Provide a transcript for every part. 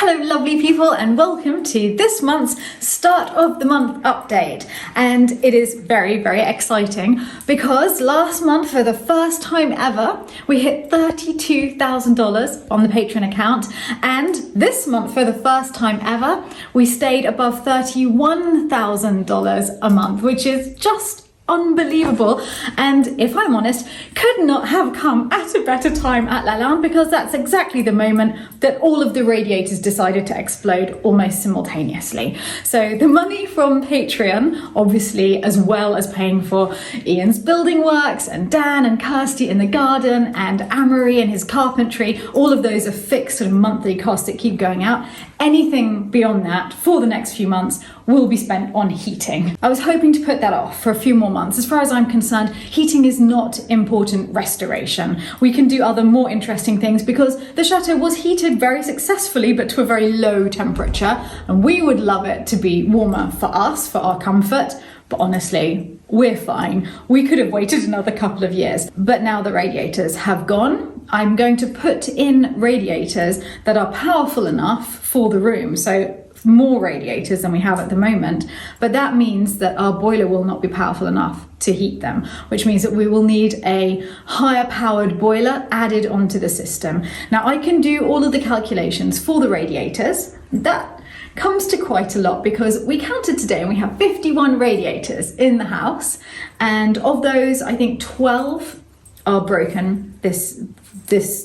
Hello lovely people and welcome to this month's start of the month update, and it is very exciting because last month for the first time ever we hit $32,000 on the Patreon account, and this month for the first time ever we stayed above $31,000 a month, which is just unbelievable, and if I'm honest, could not have come at a better time at Lalande, because that's exactly the moment that all of the radiators decided to explode almost simultaneously. So the money from Patreon, obviously, as well as paying for Ian's building works and Dan and Kirsty in the garden and Amory and his carpentry, all of those are fixed sort of monthly costs that keep going out. Anything beyond that for the next few months will be spent on heating. I was hoping to put that off for a few more months. As far as I'm concerned, heating is not important restoration. We can do other more interesting things because the chateau was heated very successfully, but to a very low temperature, and we would love it to be warmer for us, for our comfort. But honestly, we're fine. We could have waited another couple of years, but now the radiators have gone. I'm going to put in radiators that are powerful enough for the room, so more radiators than we have at the moment, but that means that our boiler will not be powerful enough to heat them, which means that we will need a higher powered boiler added onto the system. Now I can do all of the calculations for the radiators. That comes to quite a lot because we counted today and we have 51 radiators in the house, and of those I think 12 are broken this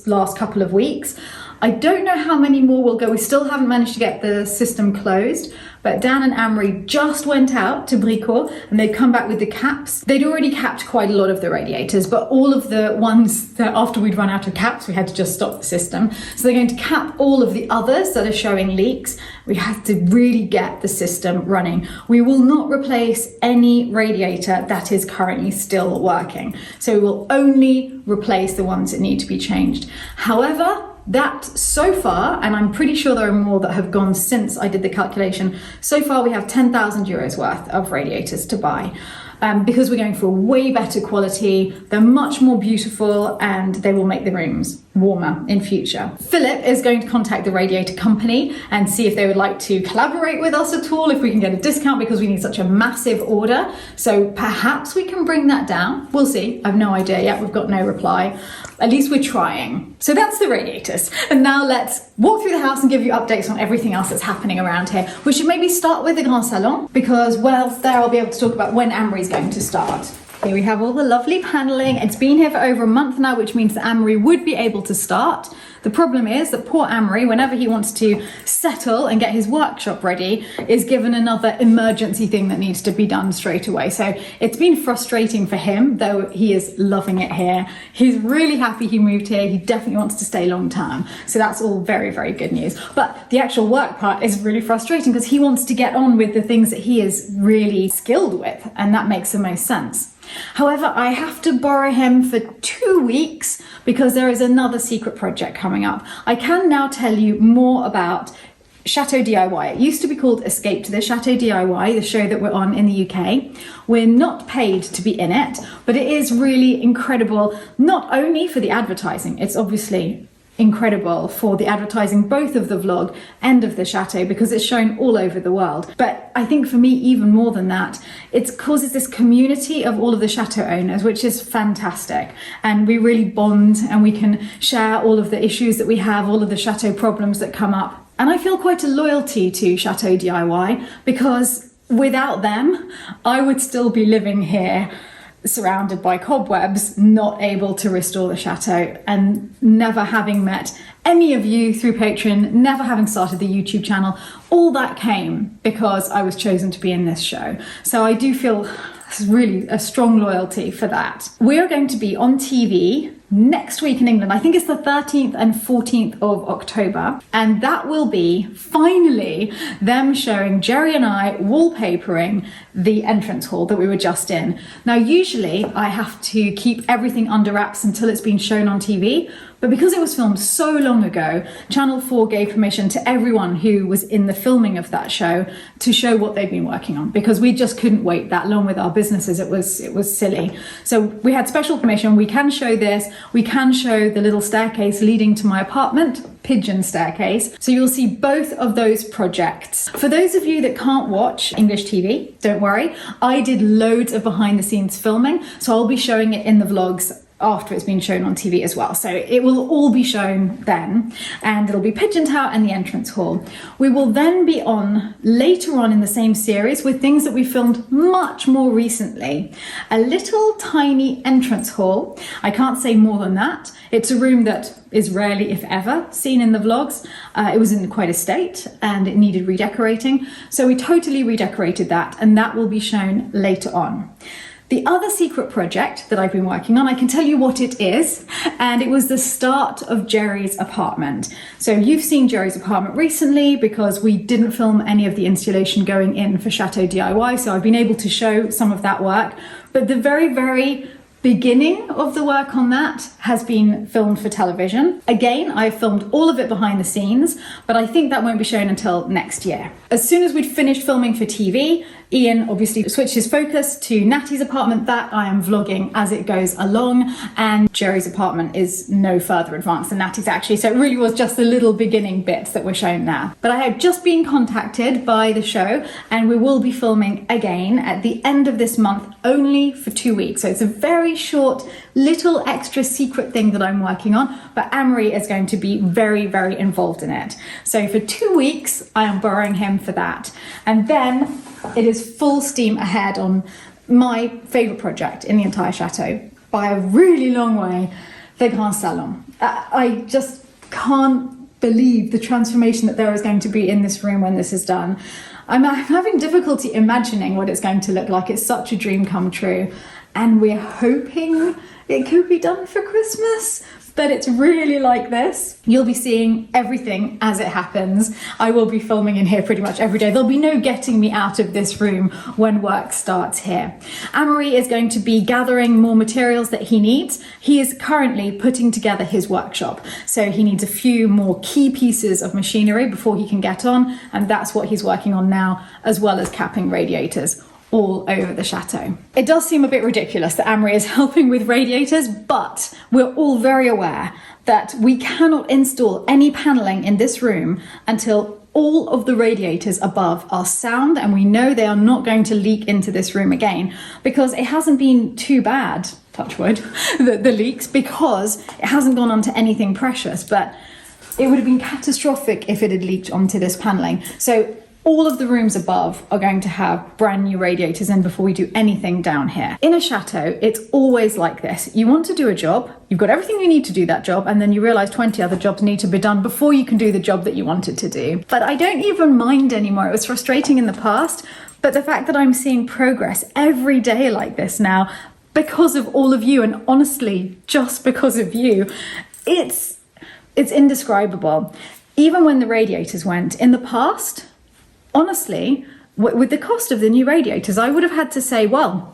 last couple of weeks. I don't know how many more will go. We still haven't managed to get the system closed, but Dan and Amory just went out to Bricourt and they've come back with the caps. They'd already capped quite a lot of the radiators, but all of the ones that after we'd run out of caps, we had to just stop the system. So they're going to cap all of the others that are showing leaks. We have to really get the system running. We will not replace any radiator that is currently still working. So we will only replace the ones that need to be changed. However, that so far, and I'm pretty sure there are more that have gone since I did the calculation, so far we have 10,000 euros worth of radiators to buy. Because we're going for a way better quality, they're much more beautiful, and they will make the rooms warmer in future. Philip is going to contact the radiator company and see if they would like to collaborate with us at all, if we can get a discount, because we need such a massive order. So perhaps we can bring that down. We'll see. I've no idea yet. We've got no reply. At least we're trying. So that's the radiators. And now let's walk through the house and give you updates on everything else that's happening around here. We should maybe start with the Grand Salon, because well, there I'll be able to talk about when Amory's going to start. Here we have all the lovely paneling. It's been here for over a month now, which means that Amory would be able to start. The problem is that poor Amory, whenever he wants to settle and get his workshop ready, is given another emergency thing that needs to be done straight away. So it's been frustrating for him, though he is loving it here. He's really happy he moved here. He definitely wants to stay long term. So that's all very good news. But the actual work part is really frustrating because he wants to get on with the things that he is really skilled with, and that makes the most sense. However, I have to borrow him for 2 weeks because there is another secret project coming up. I can now tell you more about Chateau DIY. It used to be called Escape to the Chateau DIY, the show that we're on in the UK. We're not paid to be in it, but it is really incredible, not only for the advertising. It's obviously incredible for the advertising, both of the vlog and of the chateau, because it's shown all over the world. But I think for me, even more than that, it causes this community of all of the chateau owners, which is fantastic. And we really bond and we can share all of the issues that we have, all of the chateau problems that come up. And I feel quite a loyalty to Chateau DIY because without them, I would still be living here surrounded by cobwebs, not able to restore the chateau, and never having met any of you through Patreon, never having started the YouTube channel. All that came because I was chosen to be in this show. So I do feel really a strong loyalty for that. We're going to be on TV next week in England. I think it's the 13th and 14th of October, and that will be finally them showing Jerry and I wallpapering the entrance hall that we were just in. Now usually I have to keep everything under wraps until it's been shown on TV, But because it was filmed so long ago, Channel 4 gave permission to everyone who was in the filming of that show to show what they'd been working on, because we just couldn't wait that long with our businesses. It was silly. So we had special permission. We can show this. We can show the little staircase leading to my apartment, Pigeon Staircase. So you'll see both of those projects. For those of you that can't watch English TV, don't worry. I did loads of behind the scenes filming, so I'll be showing it in the vlogs after it's been shown on TV as well. So it will all be shown then, and it'll be Pigeon Tower and the entrance hall. We will then be on later on in the same series with things that we filmed much more recently. A little tiny entrance hall. I can't say more than that. It's a room that is rarely, if ever, seen in the vlogs. It was in quite a state and it needed redecorating. So we totally redecorated that, and that will be shown later on. The other secret project that I've been working on, I can tell you what it is, and it was the start of Jerry's apartment. So you've seen Jerry's apartment recently because we didn't film any of the installation going in for Chateau DIY, so I've been able to show some of that work. But the very, very beginning of the work on that has been filmed for television. Again, I filmed all of it behind the scenes, but I think that won't be shown until next year. As soon as we'd finished filming for TV, Ian obviously switched his focus to Natty's apartment. That I am vlogging as it goes along, and Jerry's apartment is no further advanced than Natty's actually, so it really was just the little beginning bits that were shown there. But I have just been contacted by the show, and we will be filming again at the end of this month, only for 2 weeks. So it's a very short little extra secret thing that I'm working on, but Amory is going to be very, very involved in it. So for 2 weeks I am borrowing him for that, and then it is full steam ahead on my favourite project in the entire chateau by a really long way, the Grand Salon. I just can't believe the transformation that there is going to be in this room when this is done. I'm having difficulty imagining what it's going to look like. It's such a dream come true, and we're hoping it could be done for Christmas, but it's really like this. You'll be seeing everything as it happens. I will be filming in here pretty much every day. There'll be no getting me out of this room when work starts here. Amory is going to be gathering more materials that he needs. He is currently putting together his workshop, so he needs a few more key pieces of machinery before he can get on, and that's what he's working on now, as well as capping radiators all over the chateau. It does seem a bit ridiculous that Amory is helping with radiators, but we're all very aware that we cannot install any paneling in this room until all of the radiators above are sound, and we know they are not going to leak into this room again, because it hasn't been too bad, touch wood, the leaks, because it hasn't gone onto anything precious, but it would have been catastrophic if it had leaked onto this paneling. So all of the rooms above are going to have brand new radiators in before we do anything down here. In a chateau, it's always like this. You want to do a job, you've got everything you need to do that job, and then you realise 20 other jobs need to be done before you can do the job that you wanted to do. But I don't even mind anymore. It was frustrating in the past, but the fact that I'm seeing progress every day like this now, because of all of you, and honestly, just because of you, it's indescribable. Even when the radiators went, in the past, honestly, with the cost of the new radiators, I would have had to say, well,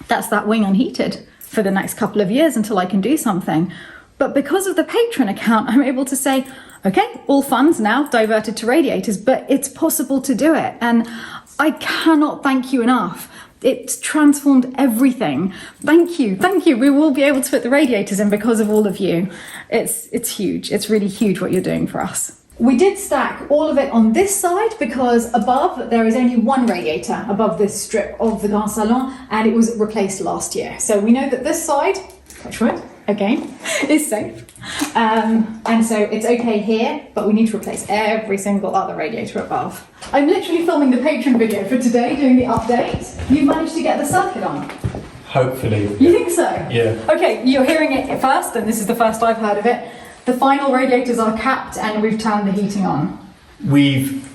that's that wing unheated for the next couple of years until I can do something. But because of the Patreon account, I'm able to say, okay, all funds now diverted to radiators, but it's possible to do it. And I cannot thank you enough. It's transformed everything. Thank you, thank you. We will be able to put the radiators in because of all of you. It's huge. It's really huge what you're doing for us. We did stack all of it on this side because above there is only one radiator above this strip of the Grand Salon, and it was replaced last year. So we know that this side, touch wood, again, is safe. And so it's okay here, but we need to replace every single other radiator above. I'm literally filming the Patreon video for today, doing the update. You managed to get the circuit on? Hopefully. You think so? Yeah. Okay, you're hearing it first, and this is the first I've heard of it. The final radiators are capped and we've turned the heating on. We've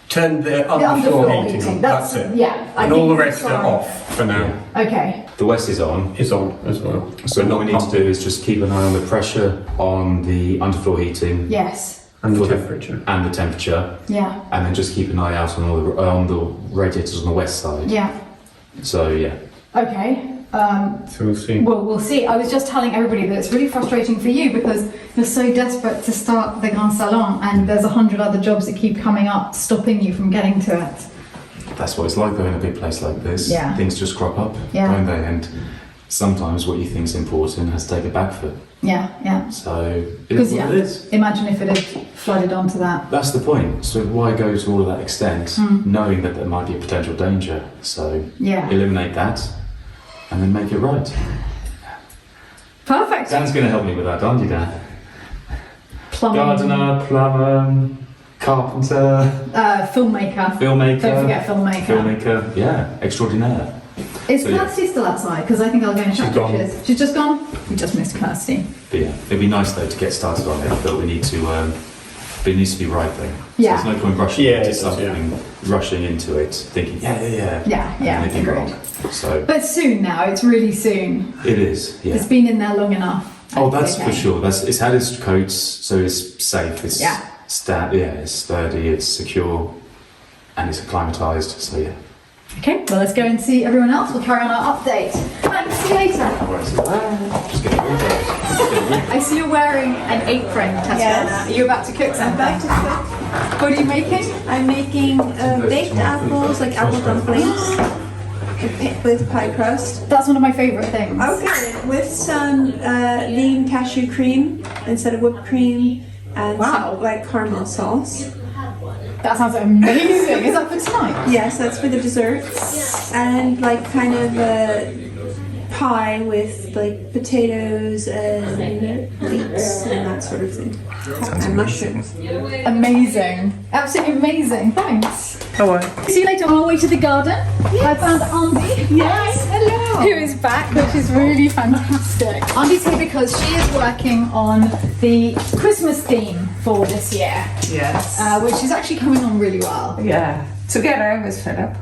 turned the underfloor heating. That's it. Yeah. And all the rest are off for now. Okay. The west is on. Is on as well. So what we need to do is just keep an eye on the pressure on the underfloor heating. Yes. And the temperature. And the temperature. Yeah. And then just keep an eye out on the radiators on the west side. Yeah. So yeah. Okay. So we'll see. Well, we'll see. I was just telling everybody that it's really frustrating for you because you're so desperate to start the Grand Salon and there's 100 other jobs that keep coming up, stopping you from getting to it. That's what it's like though in a big place like this. Yeah. Things just crop up, Yeah. don't they? And sometimes what you think is important has to take a back foot. Yeah, yeah. So it Because, is what yeah, it is. imagine if it had flooded onto that. That's the point. So why go to all of that extent knowing that there might be a potential danger? So Yeah. eliminate that and then make it right. Perfect. Dan's going to help me with that, aren't you, Dan? Plumbing. Gardener, plumber, carpenter, Filmmaker. filmmaker. Don't forget filmmaker. Filmmaker, yeah, extraordinaire. Is So, yeah. Kirsty still outside? Because I think I'll go and check gone. pictures. She's just gone? We just missed Kirsty. But yeah, it'd be nice though to get started on it, but we need to, but it needs to be right though. Yeah. So there's no point rushing Yeah, into it does, something, rushing into it, thinking, yeah. Yeah, yeah, And then it'd be agreed. wrong. So But soon now, it's really soon. it is, yeah. It's been in there long enough. Oh, It's that's okay. for sure. It's had its coats, so it's safe. It's Yeah. it's sturdy, it's secure, and it's acclimatized. So yeah. Okay, well, let's go and see everyone else. We'll carry on our update. Thanks, see you later. Just get rid of those. I see you're wearing an apron, Tatiana. Yes. Are you about to cook I'm something? back to cook. What are you making? I'm making baked apples, like apple dumplings, with pie crust. That's one of my favourite things. Okay, with some lean cashew cream instead of whipped cream, and Wow. some like caramel sauce. That sounds amazing. Is that for tonight? Yes, that's for the dessert. And like kind of pie with like potatoes and beets and that sort of thing. And mushrooms. Amazing. Absolutely amazing. Thanks. Hello. See you later on our way to the garden. I found Andy. Yes, hello. Who is back, which is really fantastic. Andy's here because she is working on the Christmas theme for this year, Yes. which is actually coming on really well. Yeah. Together with Philip,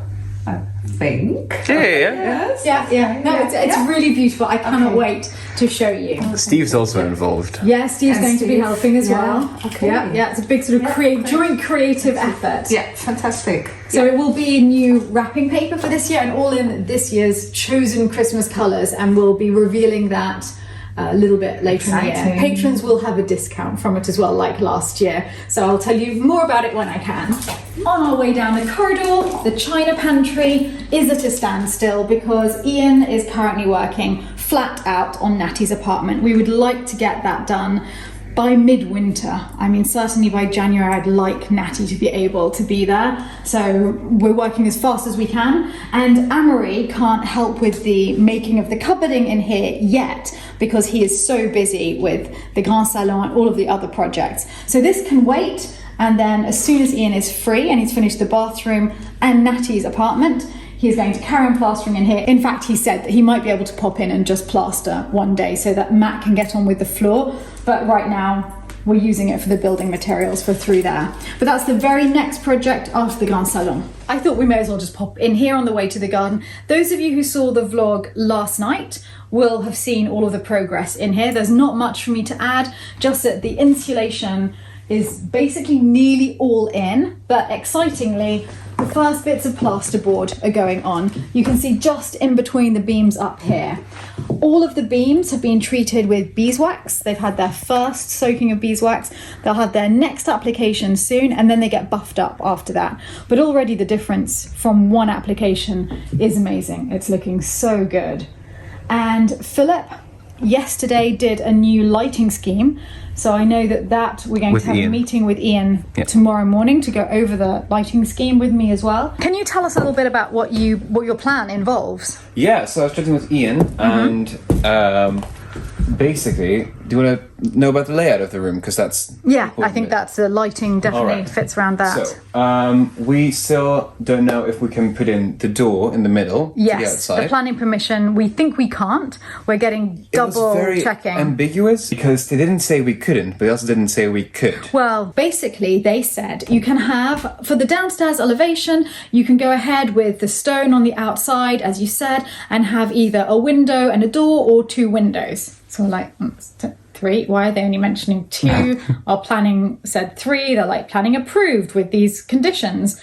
I think. Yeah, yeah. No, it's really beautiful. I cannot Okay. wait to show you. Steve's also involved. Yeah, Steve's And going to be Steve. helping as Yeah, well. okay. Yeah, yeah. It's a big sort of joint creative effort. Yeah, fantastic. So it will be new wrapping paper for this year and all in this year's chosen Christmas colours, and we'll be revealing that a little bit later in the year. Exciting. Patrons will have a discount from it as well, like last year. So I'll tell you more about it when I can. On our way down the corridor, the China pantry is at a standstill because Ian is currently working flat out on Natty's apartment. We would like to get that done by midwinter. I mean, certainly by January, I'd like Natty to be able to be there. So we're working as fast as we can. And Amory can't help with the making of the cupboarding in here yet because he is so busy with the Grand Salon and all of the other projects. So this can wait. And then as soon as Ian is free and he's finished the bathroom and Natty's apartment, he's going to carry on plastering in here. In fact, he said that he might be able to pop in and just plaster one day so that Matt can get on with the floor. But right now, we're using it for the building materials for through there. But that's the very next project after the Grand Salon. I thought we may as well just pop in here on the way to the garden. Those of you who saw the vlog last night will have seen all of the progress in here. There's not much for me to add, just that the insulation is basically nearly all in, but excitingly, the first bits of plasterboard are going on. You can see just in between the beams up here. All of the beams have been treated with beeswax. They've had their first soaking of beeswax. They'll have their next application soon, and then they get buffed up after that. But already the difference from one application is amazing. It's looking so good. And Philip yesterday did a new lighting scheme. So I know that we're going With to have a Ian. meeting with Ian Yep. tomorrow morning to go over the lighting scheme with me as well. Can you tell us a little bit about what your plan involves? Yeah, so I was chatting with Ian, and basically, do you want to know about the layout of the room? Because that's Yeah, I important think bit. that's the lighting definitely Alright. fits around that. So, we still don't know if we can put in the door in the middle to the Yes, outside. the planning permission, we think we can't. We're getting It was double very checking. ambiguous because they didn't say we couldn't, but they also didn't say we could. Well, basically, they said you can have, for the downstairs elevation, you can go ahead with the stone on the outside, as you said, and have either a window and a door or two windows. So we're like, three? Why are they only mentioning two? Our planning said three. They're like, planning approved with these conditions.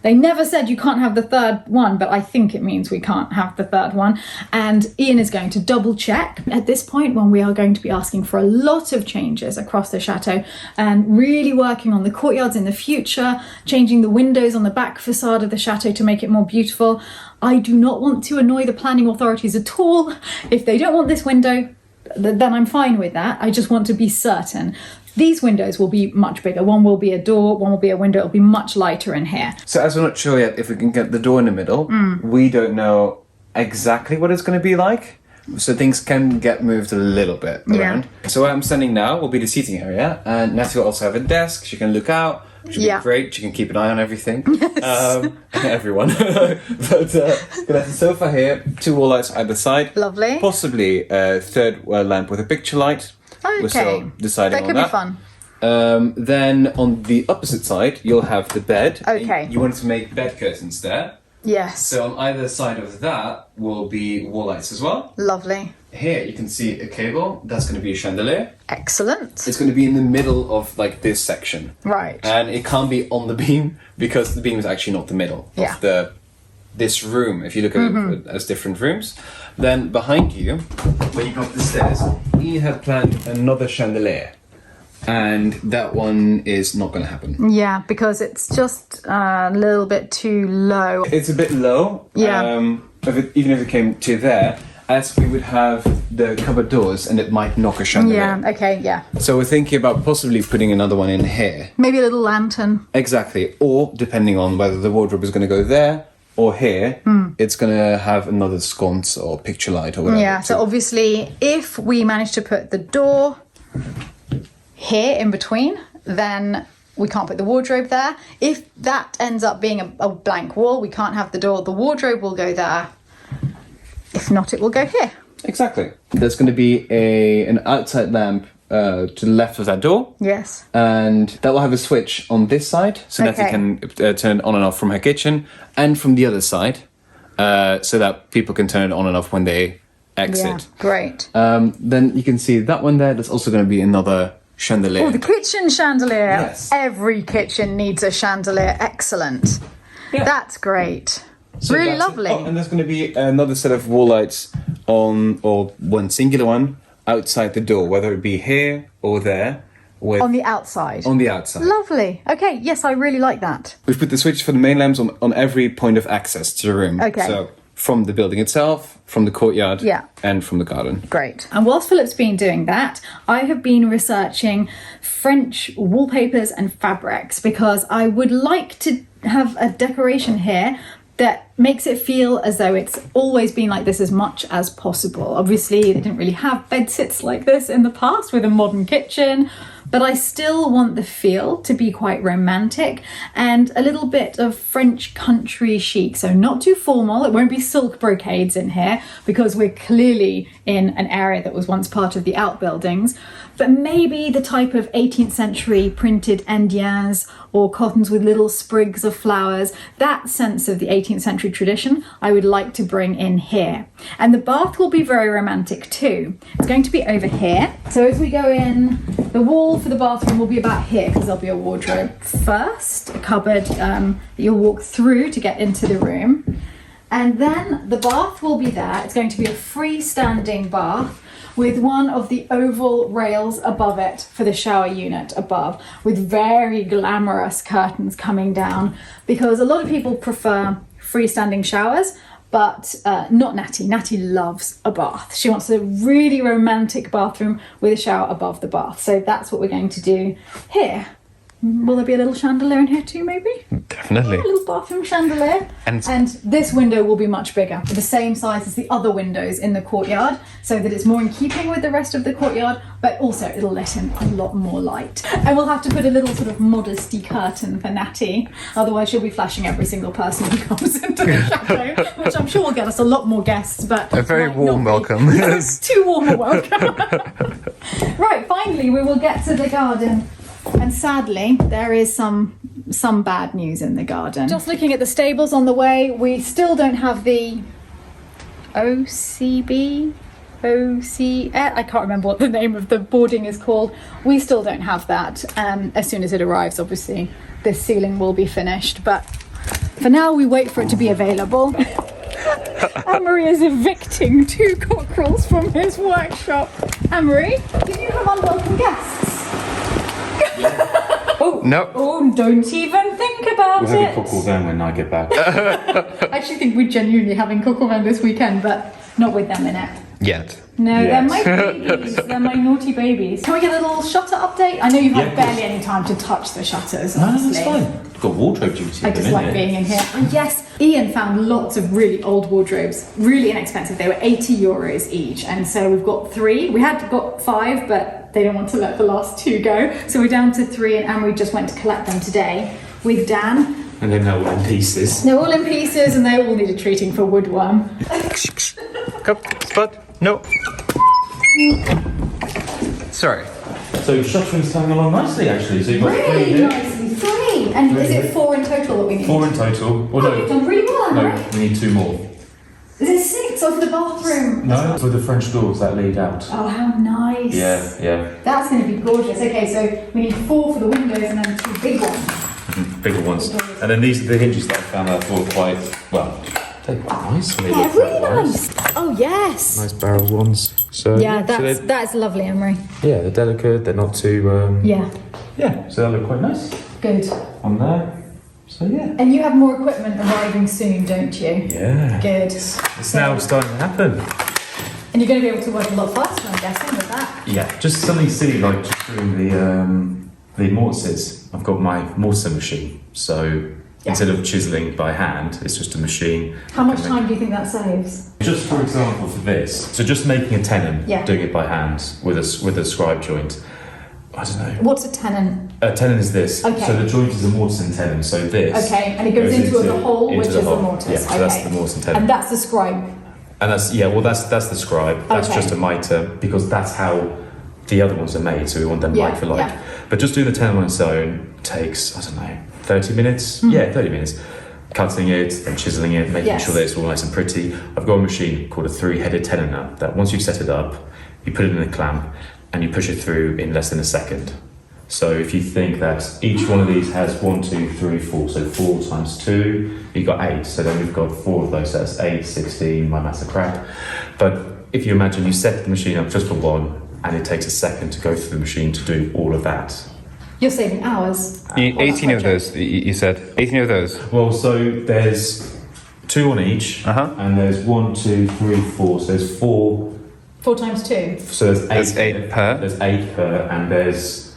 They never said you can't have the third one, but I think it means we can't have the third one. And Ian is going to double check at this point when we are going to be asking for a lot of changes across the chateau and really working on the courtyards in the future, changing the windows on the back facade of the chateau to make it more beautiful. I do not want to annoy the planning authorities at all. If they don't want this window, then I'm fine with that. I just want to be certain. These windows will be much bigger. One will be a door, one will be a window. It'll be much lighter in here. So as we're not sure yet if we can get the door in the middle, we don't know exactly what it's going to be like. So things can get moved a little bit around. So where I'm standing now will be the seating area, and Natty will also have a desk. She can look out. Which would be great. She can keep an eye on everything. Yes. Everyone. But gonna have the sofa here, 2 wall lights either side. Lovely. Possibly a third lamp with a picture light. Okay. We're still deciding on that. That could be fun. Then on the opposite side, you'll have the bed. Okay. You wanted to make bed curtains there. Yes. So on either side of that will be wall lights as well. Lovely. Here you can see a cable. That's going to be a chandelier. Excellent. It's going to be in the middle of like this section. Right. And it can't be on the beam because the beam is actually not the middle of this room. If you look at it as different rooms, then behind you, where you go up the stairs, Ian had planned another chandelier, and that one is not going to happen. Yeah, because it's just a little bit too low. It's a bit low. Yeah. Even if it came to there, as we would have the cupboard doors, and it might knock a chandelier. Yeah. Okay. Yeah. So we're thinking about possibly putting another one in here. Maybe a little lantern. Exactly. Or depending on whether the wardrobe is going to go there or here, it's going to have another sconce or picture light or whatever. Yeah. So obviously, if we manage to put the door here in between, then we can't put the wardrobe there. If that ends up being a blank wall, we can't have the door. The wardrobe will go there. If not, it will go here. Exactly. There's going to be an outside lamp to the left of that door. Yes. And that will have a switch on this side, so that you can turn it on and off from her kitchen, and from the other side, so that people can turn it on and off when they exit. Yeah, great. Then you can see that one there. There's also going to be another chandelier. Oh, the kitchen chandelier. Yes. Every kitchen needs a chandelier. Excellent. Yeah. That's great. So really that's it. lovely. Oh, and there's going to be another set of wall lights or one singular one outside the door, whether it be here or there. On the outside. On the outside. Lovely. Okay, yes, I really like that. We've put the switch for the main lamps on every point of access to the room. Okay. So from the building itself, from the courtyard, Yeah. and from the garden. Great. And whilst Philip's been doing that, I have been researching French wallpapers and fabrics because I would like to have a decoration here that makes it feel as though it's always been like this as much as possible. Obviously, they didn't really have bedsits like this in the past with a modern kitchen, but I still want the feel to be quite romantic and a little bit of French country chic. So not too formal. It won't be silk brocades in here because we're clearly in an area that was once part of the outbuildings, but maybe the type of 18th century printed indiens or cottons with little sprigs of flowers. That sense of the 18th century tradition I would like to bring in here. And the bath will be very romantic too. It's going to be over here. So as we go in, the wall for the bathroom will be about here because there'll be a wardrobe first, a cupboard that you'll walk through to get into the room. And then the bath will be there. It's going to be a freestanding bath with one of the oval rails above it for the shower unit above, with very glamorous curtains coming down, because a lot of people prefer freestanding showers, but not Natty. Natty loves a bath. She wants a really romantic bathroom with a shower above the bath. So that's what we're going to do here. Will there be a little chandelier in here too, maybe? Definitely. A little bathroom chandelier. And this window will be much bigger, the same size as the other windows in the courtyard, so that it's more in keeping with the rest of the courtyard, but also it'll let in a lot more light. And we'll have to put a little sort of modesty curtain for Natty, otherwise she'll be flashing every single person who comes into the chateau, which I'm sure will get us a lot more guests, but a very might warm not be welcome. too warm a welcome. Right, finally we will get to the garden. And sadly, there is some bad news in the garden. Just looking at the stables on the way, we still don't have the OCB? I can't remember what the name of the boarding is called. We still don't have that. As soon as it arrives, obviously, this ceiling will be finished. But For now, we wait for it to be available. Anne-Marie is evicting 2 cockerels from his workshop. Anne-Marie, did you have unwelcome guests? No. Oh, don't even think about We'll have it. a cockle then when I get back. I actually think we're genuinely having Cockleman this weekend, but not with them in it. Yet. No, Yes. they're my babies. They're my naughty babies. Can we get a little shutter update? I know you've had Yeah, barely any time to touch the shutters, No, honestly. that's fine. I've got wardrobe duty I at the just like minute. being in here. And yes, Ian found lots of really old wardrobes, really inexpensive. They were €80 each, and so we've got 3. We had got 5, but they don't want to let the last 2 go, so we're down to 3. And Anne-Marie just went to collect them today with Dan. And then they're all in pieces. They're all in pieces, and they all needed treating for woodworm. Come, Spud. No. Sorry. So shuttering's coming along nicely, actually. So you've got 3 Really here. nicely, 3. And is it 4 in total that we need? 4 in total. Well, Oh, you've no. done really well, No, Anne-Marie. we need 2 more. Is it 6 or for the bathroom? No, for the French doors that lead out. Oh, how nice. Yeah. That's going to be gorgeous. Okay, so we need 4 for the windows and then 2 big ones. Bigger ones. And then these are the hinges that I found that I thought quite, well, they're quite nice. Maybe Yeah, really nice. Oh, yes. Nice barrel ones. So Yeah, so that's lovely, Anne-Marie. yeah, they're delicate. They're not too. Yeah, Yeah, so they look quite nice good. on there. So yeah. And you have more equipment arriving soon, don't you? Yeah. Good. It's now starting to happen. And you're going to be able to work a lot faster, I'm guessing, with that. Yeah, just something silly like just doing the mortises. I've got my mortar machine, so instead of chiseling by hand, it's just a machine. How much time do you think that saves? Just for example, for this, so just making a tenon, Yeah. doing it by hand with a scribe joint. I don't know. What's a tenon? A tenon is this. Okay. So the joint is a mortise and tenon. So this. Okay, and it goes into the hole, into which the is hole. the mortise. Yeah, so okay. that's the mortise and tenon. And that's the scribe. And that's that's the scribe. That's Okay. just a mitre because that's how the other ones are made. So we want them Yeah, like for like. yeah. But just doing the tenon on its own takes 30 minutes. Yeah, 30 minutes. Cutting it, then chiseling it, making Yes. sure that it's all nice and pretty. I've got a machine called a 3-headed tenoner that once you've set it up, you put it in a clamp and you push it through in less than a second. So if you think that each one of these has 1, 2, 3, 4, so 4 times 2, you've got 8. So then we've got 4 of those, so that's 8, 16, my maths are crap. But if you imagine you set the machine up just for 1, and it takes a second to go through the machine to do all of that. You're saving hours. 18 of those, you said. 18 of those. Well, so there's 2 on each, and there's 1, 2, 3, 4, so there's 4. 4 times 2. So there's 8. There's 8 per? There's 8 per, and there's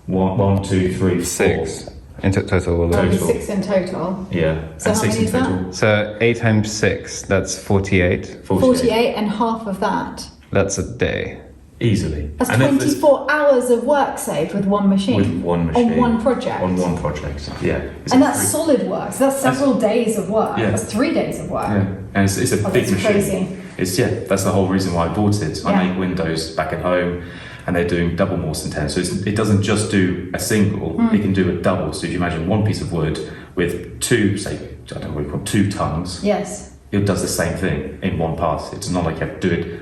1, 2, 3, 4. 6 in total. That'll be Total. 6 in total. Yeah, So and how 6 many in is that? total. So 8 times 6, that's 48. 48 and half of that. That's a day. Easily. That's And then there's- 24 hours of work saved with one machine. With one machine. On one project. On one project, yeah. It's And a that's three- solid work. So that's several days of work. Yeah. That's 3 days of work. Yeah, and it's a Oh, big that's machine. crazy. It's that's the whole reason why I bought it. Yeah. I make windows back at home, and they're doing double mortise and tenon. So it doesn't just do a single; Hmm. it can do a double. So if you imagine one piece of wood with 2, say, I don't know what you call 2 tons, Yes. it does the same thing in one pass. It's not like you have to do it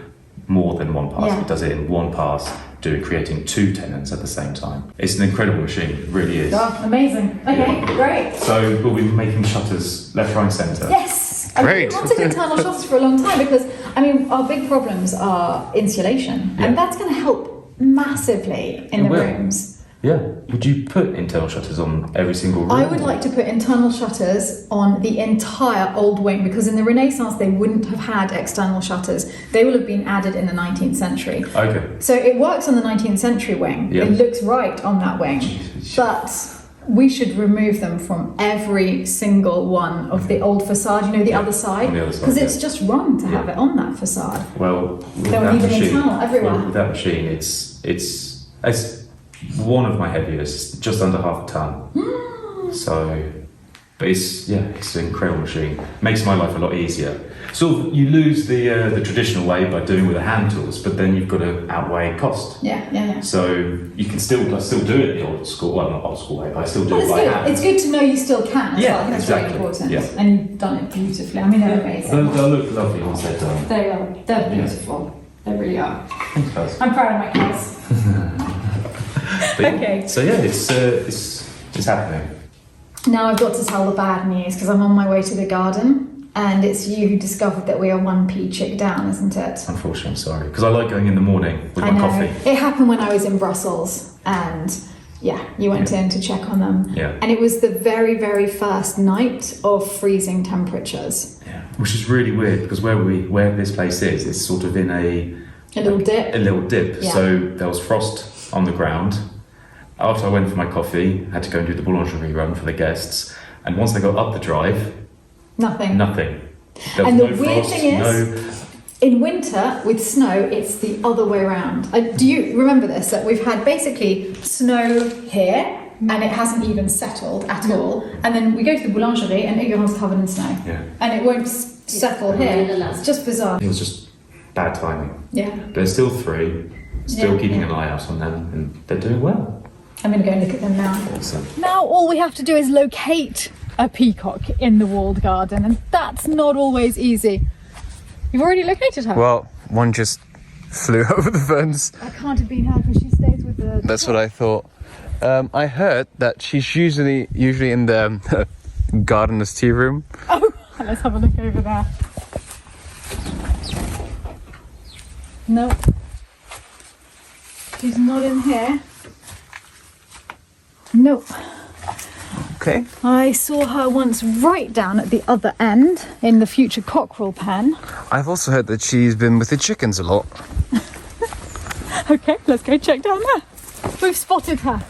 more than one pass. Yeah. It does it in one pass, creating 2 tenons at the same time. It's an incredible machine, it really is. Oh, amazing. Okay, great. So we'll be making shutters left, right, and centre. Yes. Great. We wanted internal shutters for a long time because, I mean, our big problems are insulation. Yeah. And that's going to help massively in It the will. rooms. Yeah. Would you put internal shutters on every single room? I would like to put internal shutters on the entire old wing because in the Renaissance they wouldn't have had external shutters. They will have been added in the 19th century. Okay. So it works on the 19th century wing. Yeah. It looks right on that wing. But we should remove them from every single one of the old facade, you know, the other side. On the other side, Because it's yeah. just wrong to have Yeah. it on that facade. Well, with They will that need an machine, internal everywhere. with that machine, it's one of my heaviest, just under half a ton. So, but it's an incredible machine. Makes my life a lot easier. So you lose the traditional way by doing with the hand tools, but then you've got to outweigh cost. Yeah. So you can still do it the old school, well not old school way, but I still do Well, it it's by good. hand. It's good to know you still can. As Yeah, well. I think that's exactly. really important. Yeah. And you've done it beautifully. I mean, they're amazing. They'll look lovely once they're done. They are. They're beautiful. They really are. Thanks, guys. I'm proud of my kids. But yeah, Okay. So yeah, it's happening. Now I've got to tell the bad news because I'm on my way to the garden, and it's you who discovered that we are 1p chick down, isn't it? Unfortunately, I'm sorry. Because I like going in the morning with my coffee. It happened when I was in Brussels, and yeah, you went in to check on them. Yeah. And it was the very, very first night of freezing temperatures. Yeah. Which is really weird because where this place is, it's sort of in a little dip. A little dip. Yeah. So there was frost on the ground. After I went for my coffee, I had to go and do the boulangerie run for the guests. And once they got up the drive, Nothing. nothing. There was And the no weird frost, thing is, in winter with snow, it's the other way around. Do you remember this? That we've had basically snow here, and it hasn't even settled at all. And then we go to the boulangerie, and Egueron's covered in snow. Yeah. And it won't settle here. It's just bizarre. It was just bad timing. Yeah. But there's still 3, still Yeah, keeping yeah. an eye out on them, and they're doing well. I'm going to go and look at them now. Awesome. Now all we have to do is locate a peacock in the walled garden, and that's not always easy. You've already located her. Well, one just flew over the fence. I can't have been her because she stays with the... That's what I thought. I heard that she's usually in the gardener's tea room. Oh, let's have a look over there. No. She's not in here. Nope. Okay. I saw her once right down at the other end in the future cockerel pen. I've also heard that she's been with the chickens a lot. Okay, let's go check down there. We've spotted her.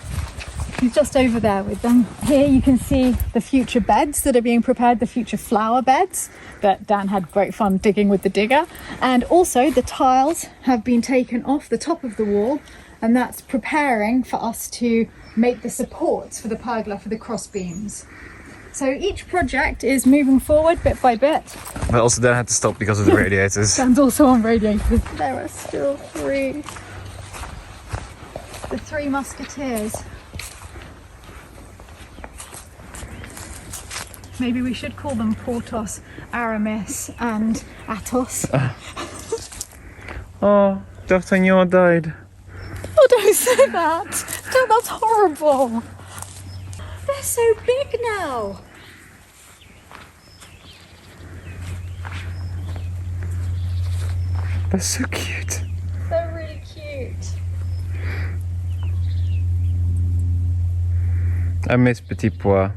She's just over there with them. Here you can see the future beds that are being prepared, the future flower beds that Dan had great fun digging with the digger. And also the tiles have been taken off the top of the wall, and that's preparing for us to make the supports for the pergola for the cross beams. So each project is moving forward bit by bit. But also then had to stop because of the radiators. Dan's also on radiators. There are still 3. The 3 musketeers. Maybe we should call them Porthos, Aramis and Athos. Oh, D'Artagnan died. Oh, don't say that. That's horrible. They're so big now. That's so cute. They're really cute. I miss Petit Pois.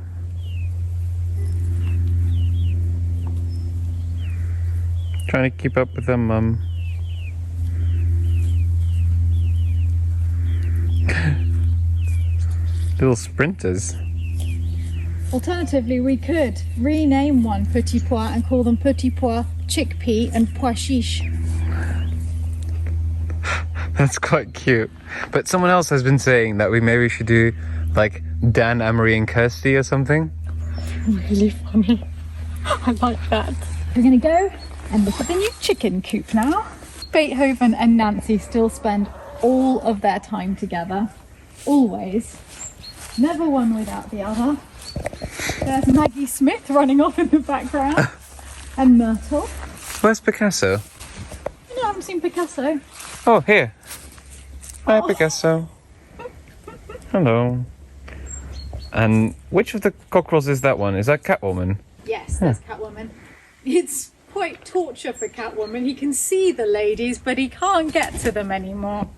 Trying to keep up with their mum. Little sprinters. Alternatively, we could rename one Petit Pois and call them Petit Pois, Chickpea and Pois Chiche. That's quite cute. But someone else has been saying that we maybe should do like Dan, Amory and Kirsty or something. Really funny. I like that. We're going to go and look at the new chicken coop now. Beethoven and Nancy still spend all of their time together. Always. Never one without the other. There's Maggie Smith running off in the background. And Myrtle. Where's Picasso? I haven't seen Picasso. Oh, here. Hi, Picasso. Hello. And which of the cockerels is that one? Is that Catwoman? Yes, that's Catwoman. It's quite torture for Catwoman. He can see the ladies, but he can't get to them anymore.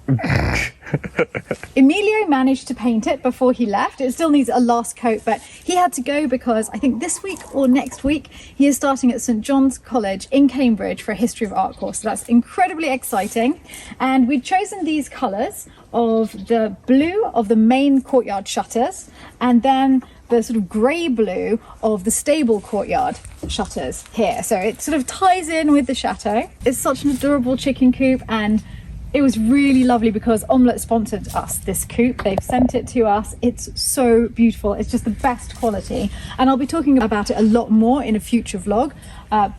Emilio managed to paint it before he left. It still needs a last coat, but he had to go because I think this week or next week he is starting at St John's College in Cambridge for a History of Art course. So that's incredibly exciting. And we'd chosen these colours of the blue of the main courtyard shutters and then the sort of grey blue of the stable courtyard shutters here. So it sort of ties in with the chateau. It's such an adorable chicken coop, and it was really lovely because Omelette sponsored us this coop. They've sent it to us. It's so beautiful. It's just the best quality. And I'll be talking about it a lot more in a future vlog,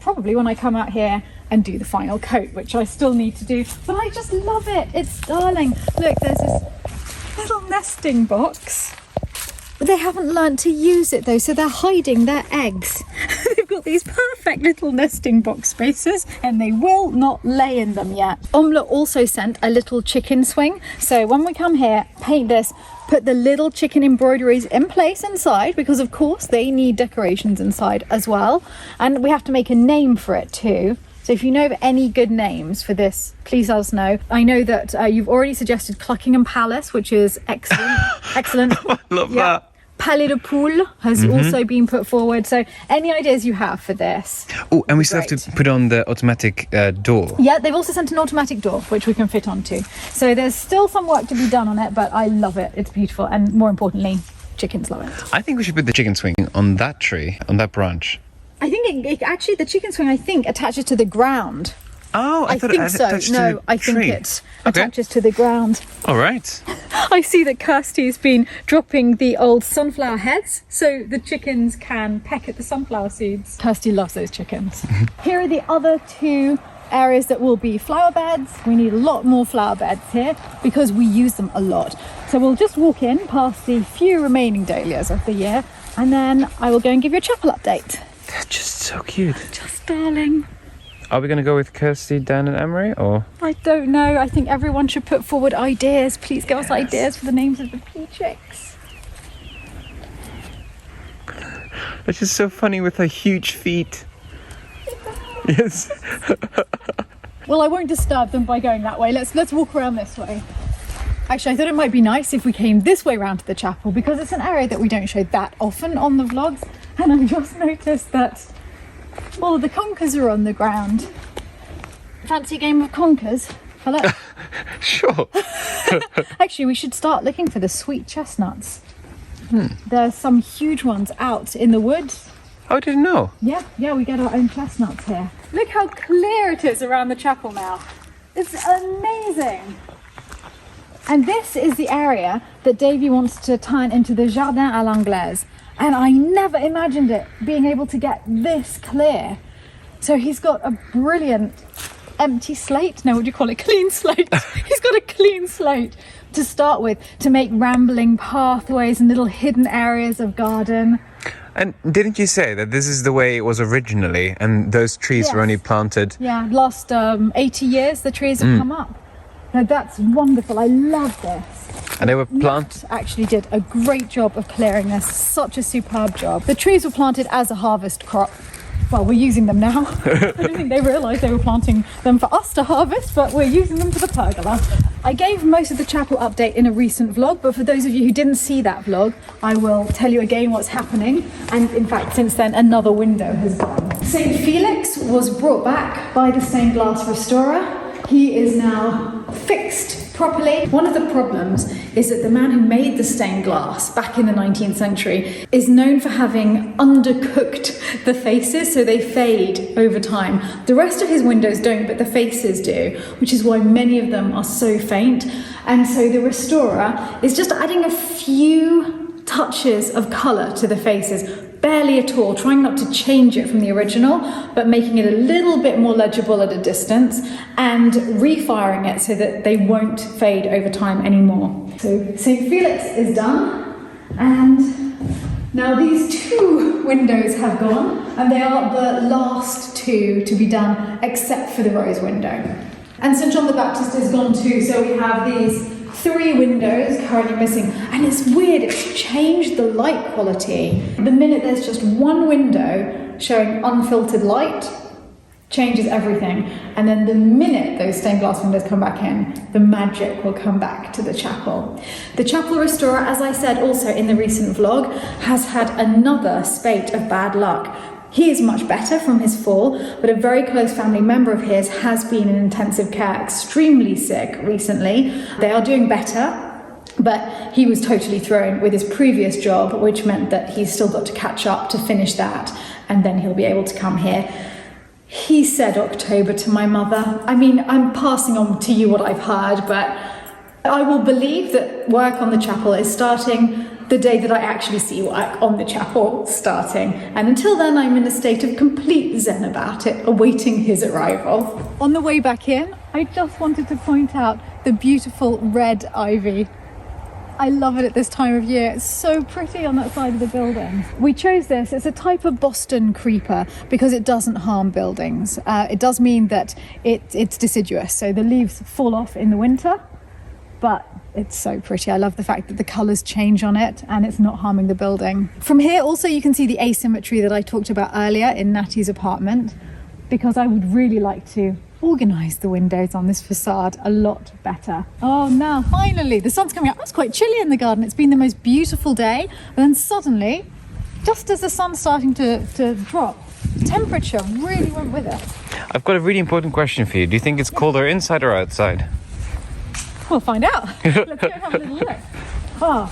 probably when I come out here and do the final coat, which I still need to do. But I just love it. It's darling. Look, there's this little nesting box. But they haven't learnt to use it though, so they're hiding their eggs. They've got got these perfect little nesting box spaces and they will not lay in them yet. Omla also sent a little chicken swing. So when we come here, paint this, put the little chicken embroideries in place inside, because of course they need decorations inside as well. And we have to make a name for it too. So if you know of any good names for this, please let us know. I know that you've already suggested Cluckingham Palace, which is excellent. Excellent. I love that. Palais de Poule has also been put forward. So any ideas you have for this? Oh, and we still have to put on the automatic door. Yeah, they've also sent an automatic door, which we can fit onto. So there's still some work to be done on it, but I love it. It's beautiful. And more importantly, chickens love it. I think we should put the chicken swing on that tree, on that branch. I think it actually, the chicken swing, I think, attaches to the ground. Oh, I thought it think so. attached to No, the I think tree. it attaches to the ground. All right. I see that Kirsty's been dropping the old sunflower heads so the chickens can peck at the sunflower seeds. Kirsty loves those chickens. Here are the other two areas that will be flower beds. We need a lot more flower beds here because we use them a lot. So we'll just walk in past the few remaining dahlias of the year and then I will go and give you a chapel update. They're just so cute. Just darling. Are we going to go with Kirsty, Dan and Emery, or? I don't know. I think everyone should put forward ideas. Please give us ideas for the names of the pea chicks. It's just so funny with her huge feet. Yes. Well, I won't disturb them by going that way. Let's walk around this way. Actually, I thought it might be nice if we came this way round to the chapel because it's an area that we don't show that often on the vlogs. And I've just noticed that all of the conkers are on the ground. Fancy a game of conkers? Hello? Sure. Actually, we should start looking for the sweet chestnuts. There's some huge ones out in the woods. Oh, I didn't know. Yeah, we get our own chestnuts here. Look how clear it is around the chapel now. It's amazing. And this is the area that Davy wants to turn into the Jardin à l'Anglaise. And I never imagined it being able to get this clear. So he's got a brilliant empty slate. No, what do you call it? Clean slate. He's got a clean slate to start with to make rambling pathways and little hidden areas of garden. And didn't you say that this is the way it was originally and those trees were Yes. only planted? Yeah, last 80 years the trees have come up. Now that's wonderful. I love this. And they were planted. Matt actually did a great job of clearing this. Such a superb job. The trees were planted as a harvest crop. Well, we're using them now. I don't think they realised they were planting them for us to harvest, but we're using them for the pergola. I gave most of the chapel update in a recent vlog, but for those of you who didn't see that vlog, I will tell you again what's happening. And in fact, since then, another window has gone. St. Felix was brought back by the stained glass restorer. He is now fixed properly. One of the problems is that the man who made the stained glass back in the 19th century is known for having undercooked the faces, so they fade over time. The rest of his windows don't, but the faces do, which is why many of them are so faint. And so the restorer is just adding a few touches of colour to the faces, barely at all, trying not to change it from the original, but making it a little bit more legible at a distance and refiring it so that they won't fade over time anymore. So St. Felix is done, and now these two windows have gone, and they are the last two to be done except for the rose window. And St. John the Baptist is gone too, so we have these 3 windows currently missing, and it's weird, it's changed the light quality. The minute there's just one window showing unfiltered light, changes everything. And then the minute those stained glass windows come back in, the magic will come back to the chapel. The chapel restorer, as I said also in the recent vlog, has had another spate of bad luck. He is much better from his fall, but a very close family member of his has been in intensive care, extremely sick recently. They are doing better, but he was totally thrown with his previous job, which meant that he's still got to catch up to finish that, and then he'll be able to come here. He said October to my mother. I mean, I'm passing on to you what I've heard, but I will believe that work on the chapel is starting the day that I actually see work on the chapel starting. And until then, I'm in a state of complete zen about it, awaiting his arrival. On the way back in, I just wanted to point out the beautiful red ivy. I love it at this time of year. It's so pretty on that side of the building. We chose this. It's a type of Boston creeper because it doesn't harm buildings. It does mean that it's deciduous, so the leaves fall off in the winter, but it's so pretty. I love the fact that the colours change on it and it's not harming the building. From here also you can see the asymmetry that I talked about earlier in Natty's apartment, because I would really like to organise the windows on this facade a lot better. Oh, now finally the sun's coming out. It's quite chilly in the garden. It's been the most beautiful day, but then suddenly, just as the sun's starting to drop, the temperature really went with it. I've got a really important question for you. Do you think it's colder inside or outside? We'll find out. Let's go have a little look.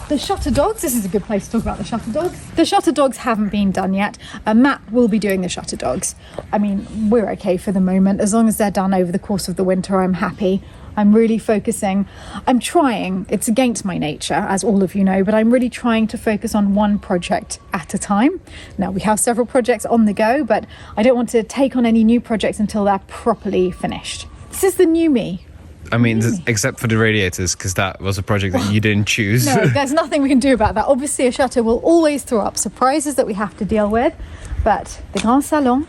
The shutter dogs. This is a good place to talk about the shutter dogs. The shutter dogs haven't been done yet. Matt will be doing the shutter dogs. I mean, we're okay for the moment. As long as they're done over the course of the winter, I'm happy. I'm really focusing. I'm trying. It's against my nature, as all of you know, but I'm really trying to focus on one project at a time. Now, we have several projects on the go, but I don't want to take on any new projects until they're properly finished. This is the new me. I mean, except for the radiators, because that was a project that you didn't choose. No, there's nothing we can do about that. Obviously, a shutter will always throw up surprises that we have to deal with. But the Grand Salon,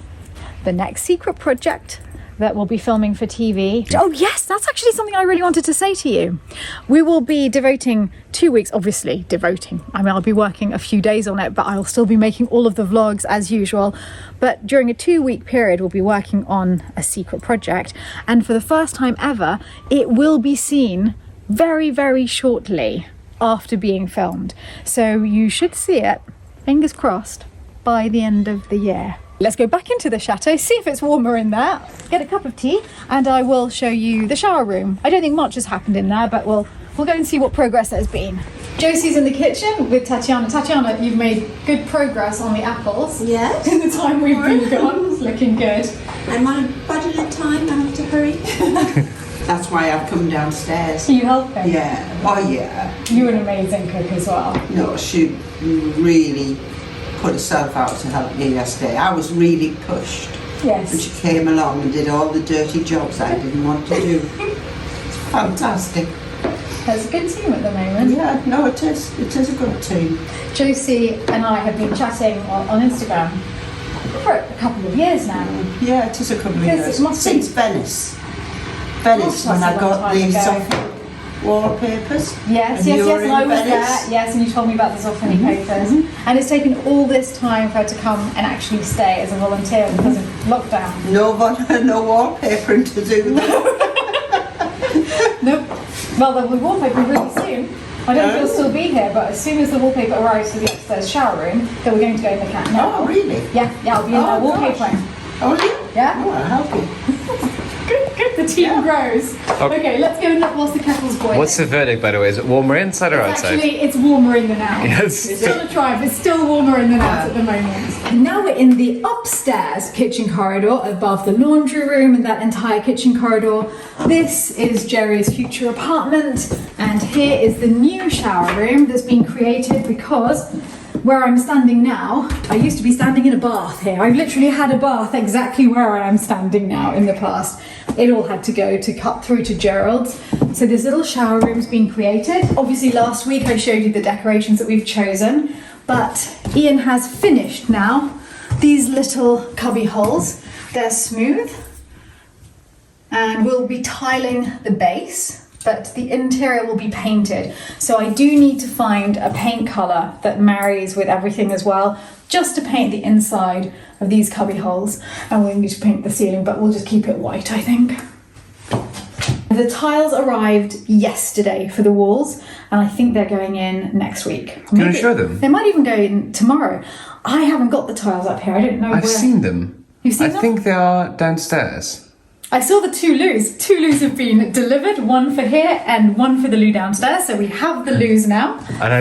the next secret project that we'll be filming for TV. Oh yes, that's actually something I really wanted to say to you. We will be devoting 2 weeks, obviously devoting. I mean, I'll be working a few days on it, but I'll still be making all of the vlogs as usual. But during a 2-week period, we'll be working on a secret project. And for the first time ever, it will be seen very, very shortly after being filmed. So you should see it, fingers crossed, by the end of the year. Let's go back into the chateau, see if it's warmer in there, get a cup of tea, and I will show you the shower room. I don't think much has happened in there, but we'll go and see what progress there's been. Josie's in the kitchen with Tatiana. Tatiana, you've made good progress on the apples. Yes. In the time we've been gone. It's looking good. I'm on a budgeted time. I have to hurry. That's why I've come downstairs. Are you helping? Yeah. Oh, yeah. You're an amazing cook as well. No, she really put herself out to help me yesterday. I was really pushed. Yes. And she came along and did all the dirty jobs I didn't want to do. It's fantastic. There's a good team at the moment. Yeah, no, it is. It is a good team. Josie and I have been chatting on Instagram for a couple of years now. Yeah, it is a couple of Yes, years. it must be. Since Venice. Venice, Oh, when that's I a long got time the ago. Zoffany wallpapers. Yes, And yes, you yes, were and in I was Venice. there. Yes, and you told me about the Zoffany papers. And it's taken all this time for her to come and actually stay as a volunteer because of lockdown. No wallpapering to do that. Nope. Well, there'll be wallpaper really soon. I don't know if you'll still be here, but as soon as the wallpaper arrives for the upstairs shower room, that we're going to go and look at now. Oh, really? Yeah, I'll be in there Oh, wallpapering. Oh, yeah? Yeah? Oh, I'll help you. Good, the team grows. Okay, let's go and look whilst the kettle's boiling. What's the verdict, by the way? Is it warmer inside or outside? Actually, it's warmer in the now. Yes. It's still a try, but it's still warmer in the now at the moment. And now we're in the upstairs kitchen corridor above the laundry room and that entire kitchen corridor. This is Jerry's future apartment, and here is the new shower room that's been created because where I'm standing now, I used to be standing in a bath here. I've literally had a bath exactly where I am standing now in the past. It all had to go to cut through to Gerald's. So this little shower room's been created. Obviously last week I showed you the decorations that we've chosen, but Ian has finished now these little cubby holes. They're smooth and we'll be tiling the base, but the interior will be painted. So I do need to find a paint colour that marries with everything as well, just to paint the inside of these cubby holes. And we'll need to paint the ceiling, but we'll just keep it white, I think. The tiles arrived yesterday for the walls, and I think they're going in next week. Can you show them? They might even go in tomorrow. I haven't got the tiles up here. I don't know I've where. seen them. You've seen them? I think they are downstairs. I saw the two loos. Two loos have been delivered, one for here and one for the loo downstairs. So we have the loos now,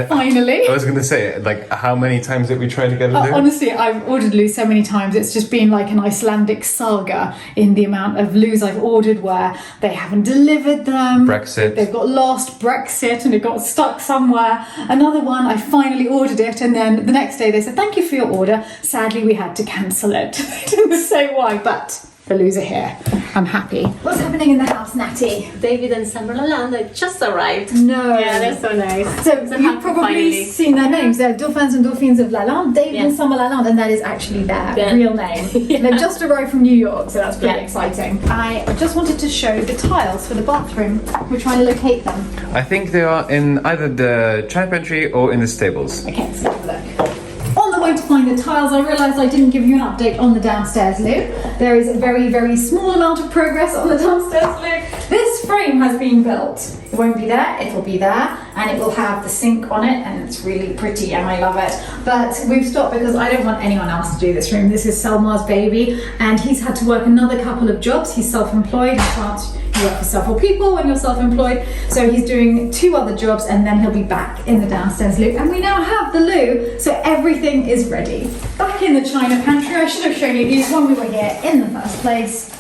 finally. I was going to say, like, how many times did we try to get a loo? Honestly, I've ordered loos so many times. It's just been like an Icelandic saga in the amount of loos I've ordered where they haven't delivered them. Brexit. They've got lost, Brexit, and it got stuck somewhere. Another one, I finally ordered it, and then the next day they said, thank you for your order. Sadly, we had to cancel it. They didn't say why, but the loos are here. I'm happy. What's happening in the house, Natty? David and Summer Lalande just arrived. No. Yeah, they're so nice. So So you've happy probably finally. seen their names. They're Dauphins and Dauphines of Lalande, David and Yeah. Summer Lalande, and that is actually their Yeah. real name. Yeah. They've just arrived from New York, so that's pretty Yeah. exciting. I just wanted to show the tiles for the bathroom. We're trying to locate them. I think they are in either the china pantry or in the stables. Okay, let's have a look. On the way to find the tiles, I realised I didn't give you an update on the downstairs loo. There is a very, very small amount of progress on the downstairs loo. This frame has been built. It won't be there, it'll be there, and it will have the sink on it, and it's really pretty, and I love it. But we've stopped because I don't want anyone else to do this room. This is Selmar's baby, and he's had to work another couple of jobs. He's self-employed, you work for several people when you're self-employed. So he's doing 2 other jobs, and then he'll be back in the downstairs loo. And we now have the loo, so everything is ready. Back in the china pantry, I should have shown you these when we were here in the first place.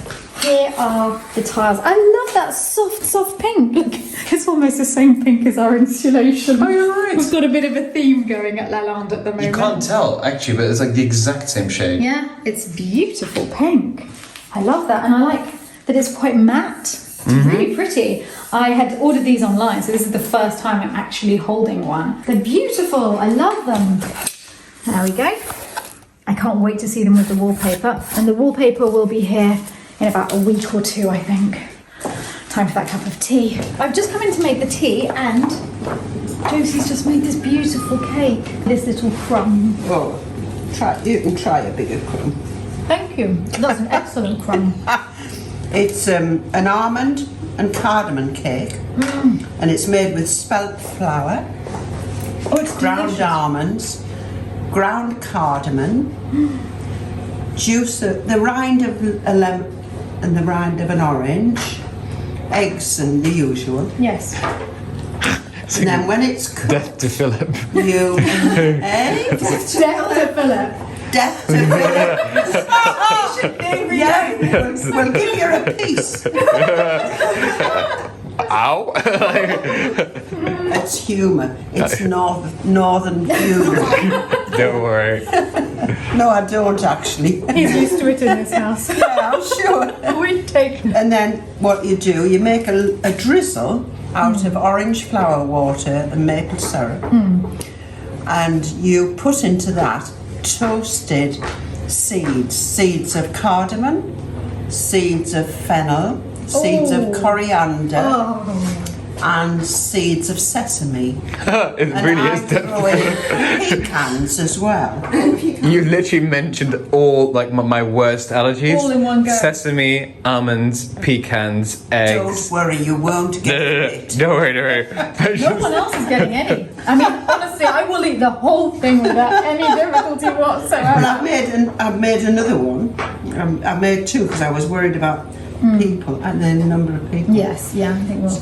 Here are the tiles. I love that soft pink. Look, it's almost the same pink as our insulation. Oh, you're right. We've got a bit of a theme going at Lalande at the moment. You can't tell actually, but it's like the exact same shade. Yeah, it's beautiful pink. I love that, and I like that it's quite matte. It's really pretty. I had ordered these online, so this is the first time I'm actually holding one. They're beautiful. I love them. There we go. I can't wait to see them with the wallpaper, and the wallpaper will be here in about a week or 2, I think. Time for that cup of tea. I've just come in to make the tea, and Josie's just made this beautiful cake. This little crumb. Oh, you can try a bigger crumb. Thank you. That's an excellent crumb. It's an almond and cardamom cake, and it's made with spelt flour, Oh, it's ground delicious. almonds, ground cardamom, juice of the rind of a lemon and the rind of an orange, eggs and the usual. Yes. And then when it's cooked, Death to Philip. you eggs, Delta Philip. death to yeah, we'll give you a piece. Ow! It's humour. It's northern humour. Don't worry. No, I don't actually. He's used to it in this house. Yeah, I'm sure. We've taken it. And then what you do, you make a drizzle out of orange flower water and maple syrup, and you put into that toasted seeds of cardamom, seeds of fennel, seeds of coriander, and seeds of sesame. It And really I is throw in pecans as well. You literally mentioned all like my worst allergies. All in one go. Sesame, almonds, pecans, eggs. Don't worry, you won't get it. Don't worry, don't worry. No one else is getting any. I mean, honestly, I will eat the whole thing without any difficulty whatsoever. Well, I've made another one. I made 2 because I was worried about people and then the number of people. Yes, yeah, I think we'll.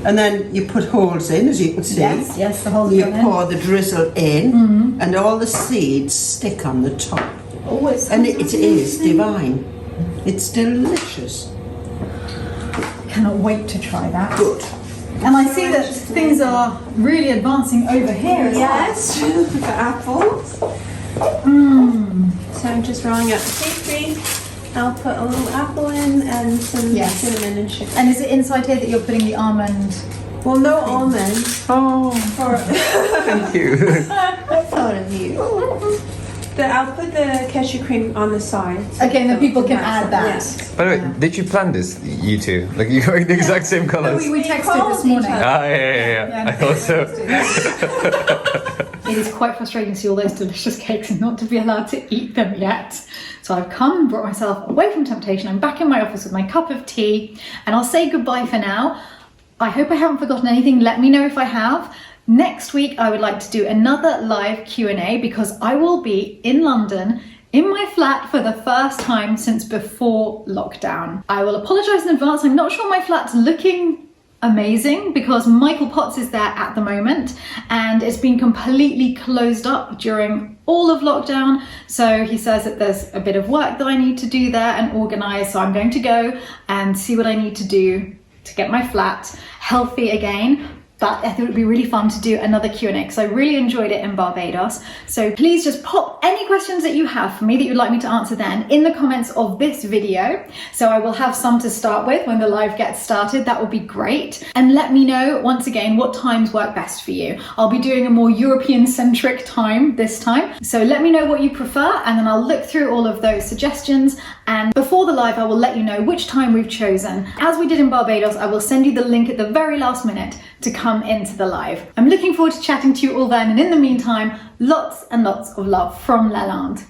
And then you put holes in, as you can see. Yes, the whole You thing. pour the drizzle in, and all the seeds stick on the top. Oh, it's And it is divine. It's delicious. Cannot wait to try that. Good. And I see that things are really advancing over here as well. Yes, the apples. So I'm just rolling out the pastry. I'll put a little apple in and some Yes. cinnamon and sugar. And is it inside here that you're putting the almond? Well, no almonds. Oh, For thank you. I thought of you. I'll put the cashew cream on the side. Okay, and then people can add that. Yes. By the way, did you plan this, you two? Like you're wearing the exact same colours? We texted called this morning. each other. Ah, yeah. I thought so. It is quite frustrating to see all those delicious cakes and not to be allowed to eat them yet. So I've come and brought myself away from temptation. I'm back in my office with my cup of tea, and I'll say goodbye for now. I hope I haven't forgotten anything. Let me know if I have. Next week, I would like to do another live Q&A because I will be in London in my flat for the first time since before lockdown. I will apologise in advance. I'm not sure my flat's looking amazing because Michael Potts is there at the moment and it's been completely closed up during all of lockdown. So he says that there's a bit of work that I need to do there and organise. So I'm going to go and see what I need to do to get my flat healthy again. but I thought it would be really fun to do another Q&A because I really enjoyed it in Barbados. So please just pop any questions that you have for me that you'd like me to answer then in the comments of this video. So I will have some to start with when the live gets started. That would be great. And let me know once again what times work best for you. I'll be doing a more European-centric time this time. So let me know what you prefer and then I'll look through all of those suggestions, and before the live I will let you know which time we've chosen. As we did in Barbados, I will send you the link at the very last minute to come into the live. I'm looking forward to chatting to you all then, and in the meantime, lots and lots of love from Lalande.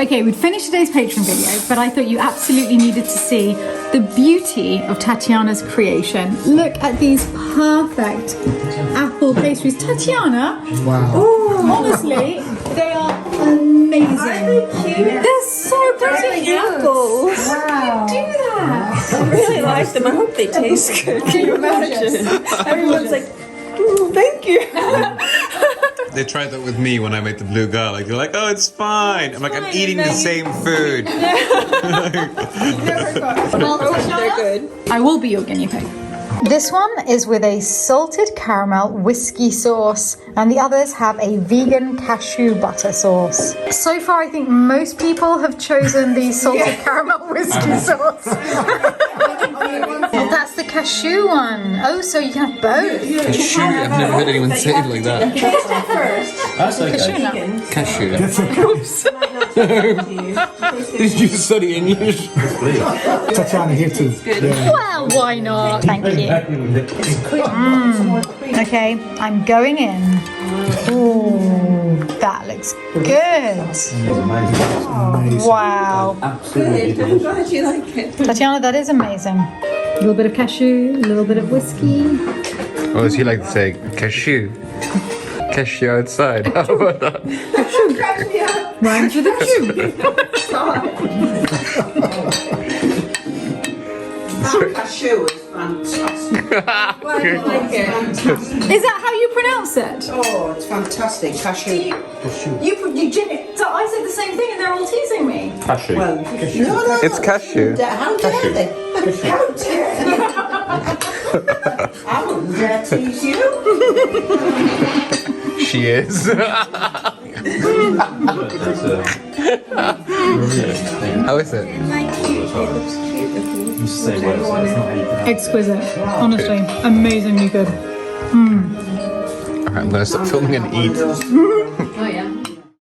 Okay, we'd finished today's Patreon video, but I thought you absolutely needed to see the beauty of Tatiana's creation. Look at these perfect apple pastries. Tatiana, wow. Honestly, they are amazing. Aren't they cute? They're so pretty apples. Wow. How do you do that? I really like them. I hope they taste good. Can you imagine? Everyone's like, thank you. They tried that with me when I made the blue girl. Like, they're like, oh, it's fine. I'm like, I'm eating the same food. Well, They're good. I will be your guinea pig. This one is with a salted caramel whiskey sauce, and the others have a vegan cashew butter sauce. So far, I think most people have chosen the salted caramel whiskey sauce. That's the cashew one. Oh, so you can have both. Cashew? I've never heard anyone say it like that. Taste it first. That's okay. Cashew. Oops. Did you study English? Tatiana here too. Well, why not? Thank you. Okay, I'm going in. Ooh, that looks good. Wow. Good. I'm glad you like it. Tatiana, that is amazing. A little bit of cashew, a little bit of whiskey. Or as you like to say, cashew. Cashew outside. How about that? Rhymes with a That cashew is fantastic. Why do you like it? Is that how you pronounce it? Oh, it's fantastic. Cashew. You so I said the same thing and they're all teasing me. Cashew. Well, no. It's cashew. How dare they? How dare they? I wouldn't dare tease you. She is. How is it? Exquisite. Honestly, amazingly good. Alright, I'm gonna stop filming and eat. Oh yeah.